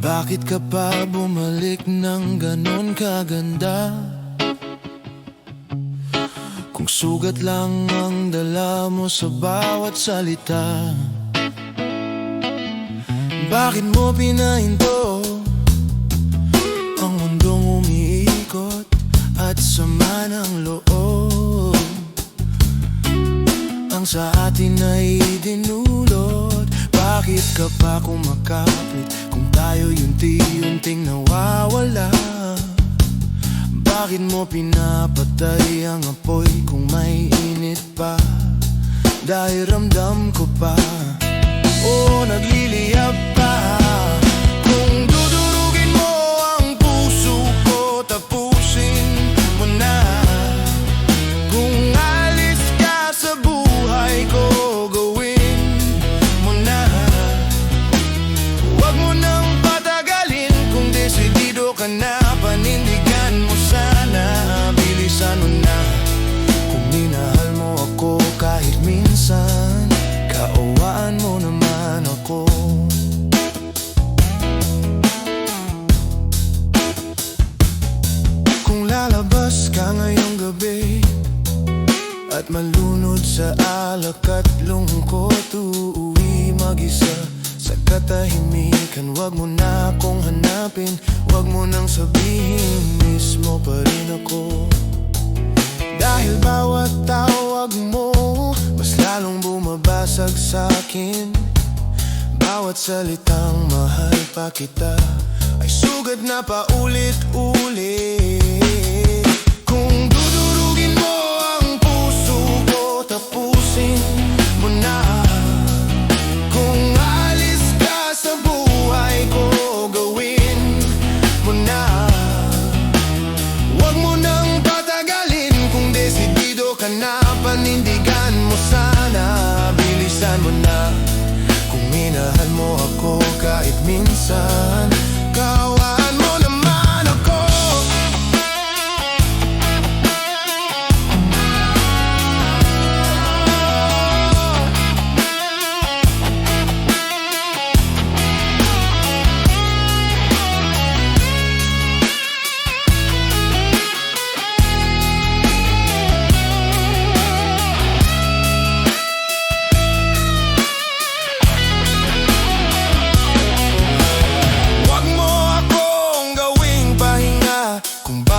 Bakit ka pa bumalik ng ganon kaganda? Kung sugat lang ang dala mo sa bawat salita. Bakit mo pinahinto ang mundong umiikot at sama ng loob ang sa atin ay dinulot? Bakit ka pa kumakapit kung tayo unti-unting nawawala? Bakit mo pinapatay ang apoy kung may init pa? Dahil ramdam ko pa, oh nagliliyab pa. Kung dudurugin mo ang puso ko, tapusin mo na. Kung alis ka sa buhay ko, gawin mo na. Huwag mo nang patagalin kung desidido ka na. Panindigan mo sana, bilisan mo na. Kung minahal mo ako kahit minsan, kaawaan mo naman ako. Kung lalabas ka ngayong gabi at malunod sa alak at lungkot, uuwi mag-isa sa katahimikan. Huwag mo na akong hanapin, huwag mo nang sabihin, mismo pa rin ako. Dahil bawat tawag mo mas lalong bumabasag sa'kin. Bawat salitang mahal pa kita ay sugat na paulit-ulit. Kung dudurugin mo ang puso ko, tapusin mo na. Kung alis ka sa buhay ko, gawin mo na. Huwag mo nang patagalin kung desidido ka na. Panindigan mo sana, bilisan mo na. Kung minahal mo ako kahit minsan, kaawaan mo naman ako.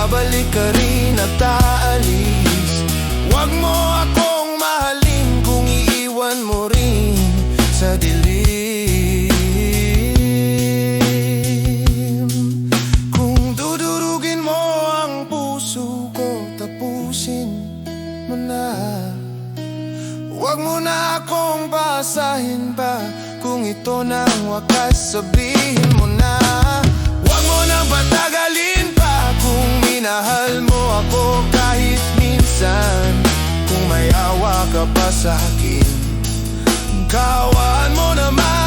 Babalik ka rin at aalis. Huwag mo akong mahalin kung iiwan mo rin sa dilim. Kung dudurugin mo ang puso ko, tapusin mo na. Huwag mo na akong basahin pa. Kung ito na ang wakas, sabihin mo na. Huwag mo nang patagalin pa. Kung minahal mo ako kahit minsan, kung may awa ka pa sa'kin, kaawaan mo naman.